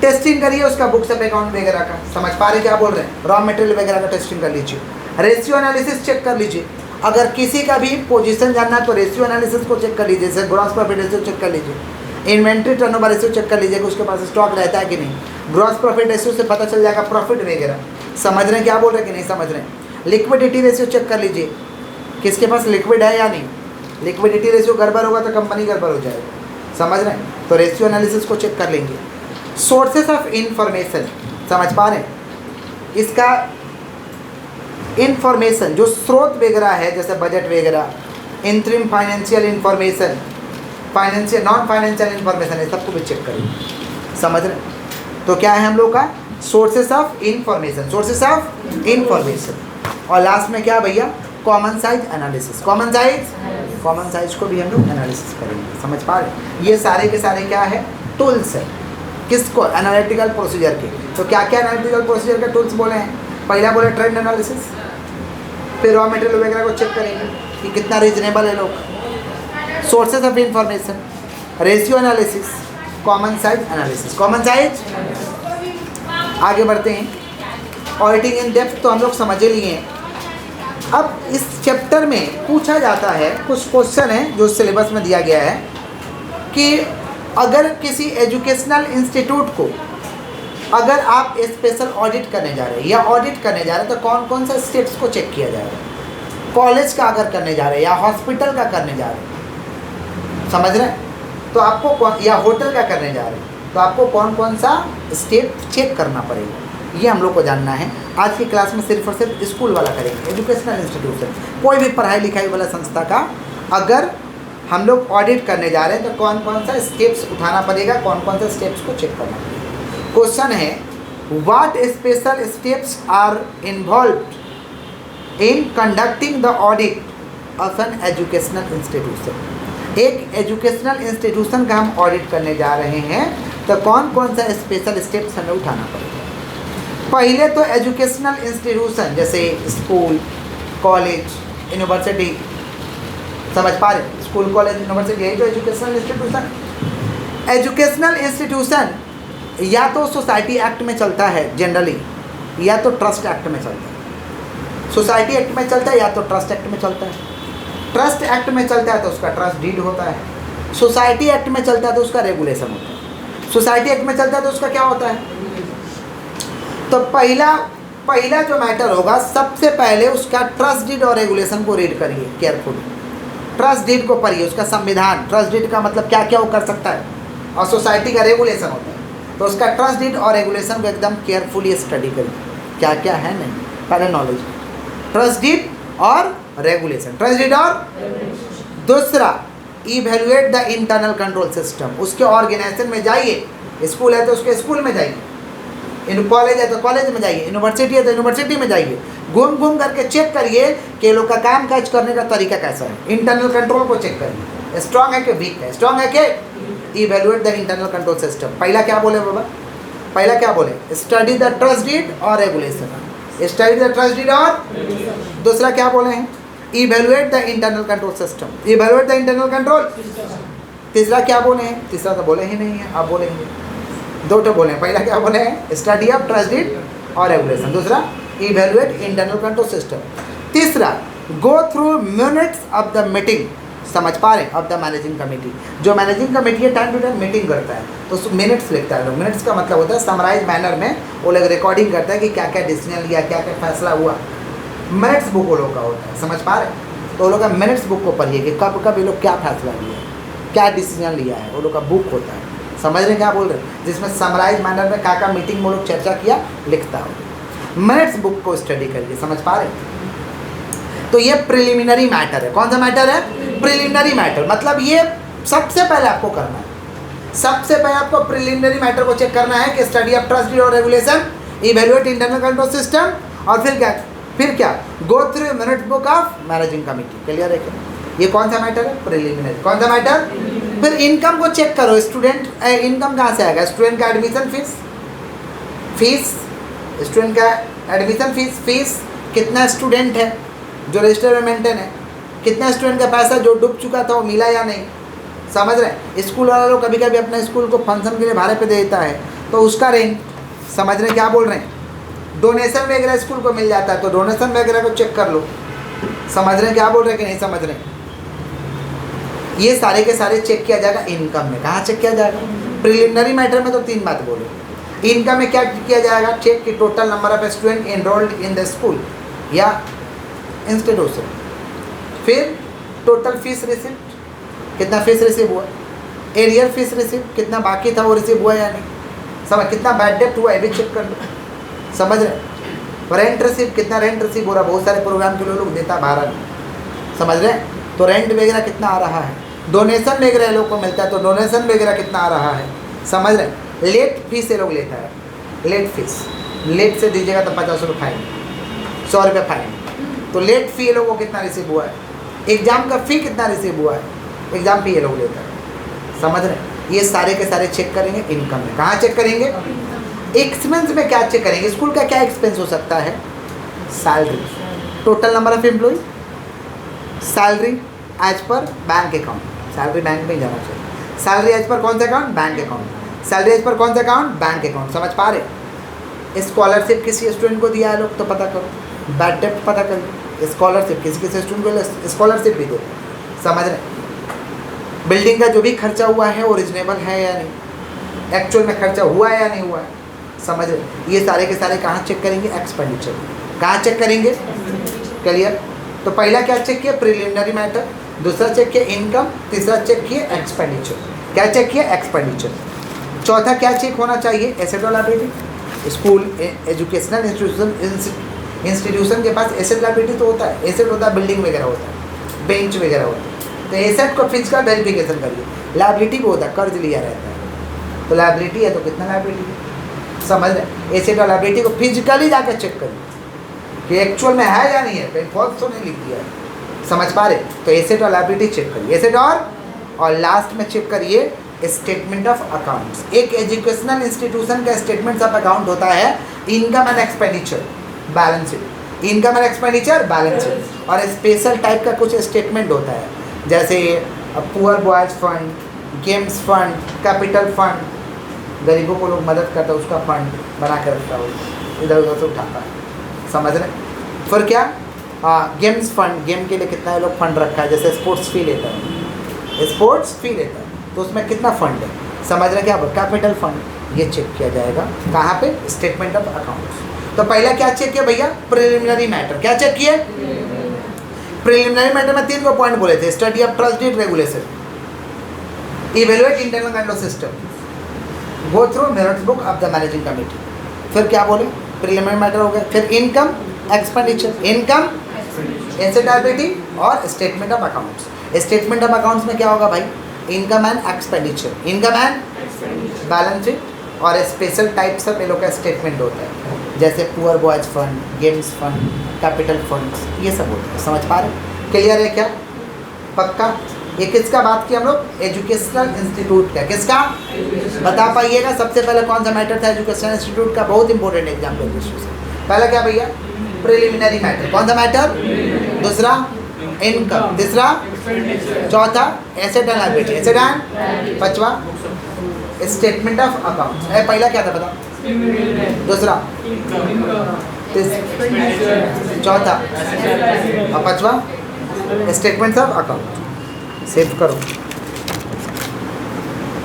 टेस्टिंग करिए उसका बुक्स ऑफ अकाउंट वगैरह का, समझ पा रहे क्या बोल रहे हैं। रॉ मटेरियल वगैरह का टेस्टिंग कर लीजिए, रेशियो एनालिसिस चेक कर लीजिए। अगर किसी का भी पोजीशन जानना है तो रेशियो एनालिसिस को चेक कर लीजिए, जैसे ग्रॉस प्रॉफिट रेशियो चेक कर लीजिए, इन्वेंट्री टर्नओवर रेशियो चेक कर लीजिए कि उसके पास स्टॉक रहता है कि नहीं। ग्रॉस प्रॉफिट रेशियो से पता चल जाएगा प्रॉफिट वगैरह, समझ रहे हैं क्या बोल रहे हैं कि नहीं समझ रहे हैं। लिक्विडिटी रेशियो चेक कर लीजिए, किसके पास लिक्विड है या नहीं। लिक्विडिटी रेशियो गड़बड़ होगा तो कंपनी गड़बड़ हो जाएगा, समझ रहे हैं। तो रेशियो एनालिसिस को चेक कर लेंगे। सोर्सेस ऑफ इंफॉर्मेशन, समझ पा रहे हैं, इसका इंफॉर्मेशन जो स्रोत वगैरह है, जैसे बजट वगैरह, interim financial information, financial non financial information, है सबको भी चेक करेंगे, समझ रहे हैं। तो क्या है हम लोग का sources of information, sources of information. और लास्ट में क्या भैया, common size analysis, common size को भी हम लोग एनालिसिस करेंगे, समझ पा रहे हैं। ये सारे के सारे क्या है, टूल्स है, किसको, एनालिटिकल प्रोसीजर के। तो क्या क्या एनालिटिकल प्रोसीजर के टूल्स बोले हैं, पहला बोले ट्रेंड एनालिसिस, फिर रॉ मटेरियल वगैरह को चेक करेंगे कि कितना रीजनेबल है लोग, sources of information, ratio analysis, common size analysis, common size. आगे बढ़ते हैं। ऑडिटिंग इन डेप्थ तो हम लोग समझ ही लिए हैं। अब इस चैप्टर में पूछा जाता है, कुछ क्वेश्चन है जो सिलेबस में दिया गया है कि अगर किसी एजुकेशनल इंस्टीट्यूट को अगर आप स्पेशल ऑडिट करने जा रहे हैं या ऑडिट करने जा रहे हैं तो कौन कौन सा स्टेप्स को चेक किया जाएगा। कॉलेज का अगर करने जा रहे हैं या हॉस्पिटल का करने जा रहे हैं, समझ रहे हैं, तो आपको कौन, या होटल का करने जा रहे हैं तो आपको कौन कौन सा स्टेप चेक करना पड़ेगा, ये हम लोग को जानना है। आज की क्लास में सिर्फ और सिर्फ स्कूल वाला करेंगे, एजुकेशनल इंस्टीट्यूशन, कोई भी पढ़ाई लिखाई वाला संस्था का अगर हम लोग ऑडिट करने जा रहे हैं तो कौन कौन सा स्टेप्स उठाना पड़ेगा, कौन कौन सा स्टेप्स को चेक करना पड़ेगा। क्वेश्चन है, what special steps are involved in conducting the audit of an educational institution. एक एजुकेशनल इंस्टीट्यूशन का हम ऑडिट करने जा रहे हैं तो कौन कौन सा स्पेशल स्टेप्स हमें उठाना पड़ेगा? पहले तो एजुकेशनल इंस्टीट्यूशन जैसे स्कूल, कॉलेज, यूनिवर्सिटी, समझ पा रहे? स्कूल, कॉलेज, यूनिवर्सिटी, यही तो एजुकेशनल इंस्टीट्यूशन। एजुकेशनल इंस्टीट्यूशन या तो सोसाइटी एक्ट में चलता है जनरली, या तो ट्रस्ट एक्ट में चलता है। सोसाइटी एक्ट में चलता है या तो ट्रस्ट एक्ट में चलता है। ट्रस्ट एक्ट में चलता है तो उसका ट्रस्ट डीड होता है। सोसाइटी एक्ट में चलता है तो उसका रेगुलेशन होता है। सोसाइटी एक्ट में चलता है तो उसका क्या होता है? तो पहला जो मैटर होगा, सबसे पहले उसका ट्रस्ट डीड और रेगुलेशन को रीड करिए केयरफुली। ट्रस्ट डीड को पढ़िए, उसका संविधान, ट्रस्ट डीड का मतलब क्या क्या वो कर सकता है, और सोसाइटी का रेगुलेशन होता है। तो उसका ट्रस्ट डीड और रेगुलेशन को एकदम केयरफुली स्टडी करिए, क्या क्या है नहीं, पहले नॉलेज। ट्रस्ट डीड और रेगुलेशन, ट्रस्ट डीड और दूसरा evaluate the internal control system. उसके ऑर्गेनाइजेशन में जाइए, स्कूल है तो उसके स्कूल में जाइए, कॉलेज है तो कॉलेज में जाइए, यूनिवर्सिटी है तो यूनिवर्सिटी में जाइए, घूम घूम करके चेक करिए कि लोग का काम काज करने का तरीका कैसा है। इंटरनल कंट्रोल को चेक करिए, स्ट्रांग है कि वीक है, स्ट्रांग है कि evaluate the internal control system. पहला क्या बोले बाबा? पहला क्या बोले? स्टडी द ट्रस्ट डीड और regulation. Study the trust deed और दूसरा क्या बोले हैं? Evaluate the internal control system. Evaluate the internal control. तीसरा क्या बोले हैं? तीसरा तो बोले ही नहीं है, आप बोलेंगे। दो तो बोले हैं, पहला क्या बोले हैं? स्टडी ऑफ ट्रस्ट डीड और रेगुलेशन, दूसरा इवेल्युएट इंटरनल कंट्रोल सिस्टम, तीसरा गो through minutes of the meeting. समझ पा रहे हैं? Of the managing committee. जो मैनेजिंग कमेटी है टाइम टू टाइम मीटिंग करता है तो उस मिनट्स लिखता है लोग। मिनट्स का मतलब होता है समराइज मैनर में वो लोग रिकॉर्डिंग करता है कि क्या क्या डिसीजन लिया, क्या क्या फैसला हुआ। मिनट्स बुक वो लोग का होता है, समझ पा रहे हैं? तो वो लोग का मिनट्स बुक को पढ़िए कि कब कब ये लोग क्या फैसला लिया, क्या डिसीजन लिया है, वो लोग का बुक होता है। समझ रहे हैं क्या बोल रहे हैं? जिसमें समराइज मैनर में क्या क्या मीटिंग में लोग चर्चा किया लिखता हो। मिनट्स बुक को स्टडी करिए, समझ पा रहे हैं? तो ये प्रिलिमिनरी मैटर है। कौन सा मैटर है? Preliminary matter. मतलब ये सबसे पहले आपको करना है, सबसे पहले आपको प्रिलिमिनरी मैटर को चेक करना है कि स्टडी ऑफ ट्रस्ट डीड और regulation, evaluate internal control system, और फिर क्या गो through minutes book of managing committee. Clear है क्या? ये कौन सा मैटर है? प्रिलिमिनरी। कौन सा मैटर? फिर इनकम को चेक करो। स्टूडेंट इनकम कहाँ से आएगा? स्टूडेंट का एडमिशन फीस, स्टूडेंट का एडमिशन फीस कितना स्टूडेंट है जो रजिस्टर में मेंटेन है, कितना स्टूडेंट का पैसा जो डूब चुका था वो मिला या नहीं। समझ रहे हैं? स्कूल वाला लोग कभी कभी अपने स्कूल को फंक्शन के लिए भाड़े पे देता है तो उसका रेंट, समझ रहे हैं क्या बोल रहे हैं? डोनेशन वगैरह स्कूल को मिल जाता है तो डोनेशन वगैरह को चेक कर लो। समझ रहे हैं क्या बोल रहे हैं कि नहीं समझ रहे हैं? ये सारे के सारे चेक किया जाएगा इनकम में। कहाँ चेक किया जाएगा? प्रिलिमिनरी मैटर में तो 3 बात बोलो। इनकम में क्या किया जाएगा? चेक की total number of student enrolled in the school या इंस्टीट्यूशन, फिर टोटल फीस रिसिप्ट, कितना फीस रिसीव हुआ, एरियर फीस रिसिप्ट कितना बाकी था वो रिसीव हुआ या नहीं, समझ, कितना बैड डेप्ट हुआ ये भी चेक कर लो। समझ रहे? रेंट रिसीव, कितना रेंट रिसीव हो रहा, बहुत सारे प्रोग्राम के लोग देता भारत में, समझ रहे हैं? तो रेंट वगैरह कितना आ रहा है, डोनेशन वगैरह लोग को मिलता है तो डोनेशन वगैरह कितना आ रहा है, समझ रहे हैं? लेट फीस ये लोग लेता है, लेट फीस, लेट से दीजिएगा तो 50 रुपये फाइन, 100 रुपये फाइन। तो लेट फी ये लोगों को कितना रिसीव हुआ है, एग्ज़ाम का फ़ी कितना रिसीव हुआ है, एग्ज़ाम फी ये लोग लेता है। समझ रहे हैं? ये सारे के सारे चेक करेंगे इनकम में। कहाँ चेक करेंगे? एक्सपेंस में क्या चेक करेंगे? स्कूल का क्या एक्सपेंस हो सकता है? Salary, total number of employ, salary as per bank account, salary bank में ही जाना चाहिए। सैलरी एज पर कौन सा account? Bank account. Salary as per कौन सा अकाउंट? Bank account. समझ पा रहे? स्कॉलरशिप किसी स्टूडेंट को दिया है लोग तो पता करो, बैड डेप्ट पता करो, स्कॉलरशिप किसी स्टूडेंट को स्कॉलरशिप भी दो। समझ रहे? बिल्डिंग का जो भी खर्चा हुआ है वो रिजनेबल है या नहीं, एक्चुअल में खर्चा हुआ है या नहीं हुआ है। समझ रहे? ये सारे के सारे कहाँ चेक करेंगे? एक्सपेंडिचर। कहाँ चेक करेंगे? क्लियर? तो पहला क्या चेक किया? प्रिलिमिनरी मैटर, दूसरा चेक किया इनकम, तीसरा चेक किया एक्सपेंडिचर। क्या चेक किया? एक्सपेंडिचर। चौथा क्या चेक होना चाहिए? एसेट और लायबिलिटी। स्कूल, एजुकेशनल इंस्टीट्यूशन के पास एसेट लायबिलिटी तो होता है, एसेट होता है, बिल्डिंग वगैरह होता है, बेंच वगैरह होता है। तो एसेट को फिजिकल वेरिफिकेशन करिए। लायबिलिटी भी होता है, कर्ज लिया रहता है तो लायबिलिटी है तो कितना लायबिलिटी है, समझ रहे? एसेट और लायबिलिटी को फिजिकली जाकर चेक करिए कि एक्चुअल में है या नहीं है, कहीं फॉल्स तो नहीं लिख दिया है। समझ पा रहे? तो एसेट और लायबिलिटी चेक करिए, एसेट और लास्ट में चेक करिए स्टेटमेंट ऑफ अकाउंट्स। एक एजुकेशनल इंस्टीट्यूशन का स्टेटमेंट ऑफ अकाउंट होता है income and expenditure, balance sheet, income and expenditure, balance sheet. और स्पेशल टाइप का कुछ स्टेटमेंट होता है, जैसे poor boys fund, games fund, capital fund, गरीबों को लोग मदद करता है उसका फंड बना कर रखता है, इधर उधर से उठाता है, समझ रहे। फिर क्या, गेम्स फंड, गेम के लिए कितना लोग फंड रखा है, जैसे स्पोर्ट्स फी लेता है, स्पोर्ट्स फी लेता है तो उसमें कितना फंड है, समझ रहे क्या, कैपिटल फंड, ये चेक किया जाएगा कहाँ पे, स्टेटमेंट ऑफ अकाउंट्स। तो पहला क्या चेक किया भैया, प्रिलिमिनरी मैटर। क्या चेक किए, प्रिलिमिनरी मैटर में 3 पॉइंट बोले थे, study of trust deed regulation, evaluate internal control system, go through minutes book of the managing committee. फिर क्या बोले, प्रिलिमिनरी मैटर हो गया। फिर income expenditure, income asset liability और statement of accounts. Statement of accounts में क्या होगा भाई, income and expenditure, income and balance sheet और स्पेशल टाइप्स ऑफ ये लोग का स्टेटमेंट होता है, जैसे poor boys fund, games fund, capital funds, ये सब होता है। समझ पा रहे, क्लियर है क्या, पक्का। ये किसका बात की हम लोग, एजुकेशनल इंस्टीट्यूट का, किसका बता पाइएगा। सबसे पहले कौन सा मैटर था एजुकेशनल इंस्टीट्यूट का, बहुत इंपॉर्टेंट एग्जाम के दृष्टि से। पहला क्या भैया, प्रिलिमिनरी मैटर, कौन सा मैटर, दूसरा इनकम, तीसरा, चौथा asset and liability, asset and, पांचवा स्टेटमेंट ऑफ अकाउंट्स। पहला क्या था बता, दूसरा, चौथा और पांचवा स्टेटमेंट ऑफ अकाउंट। सेव करो।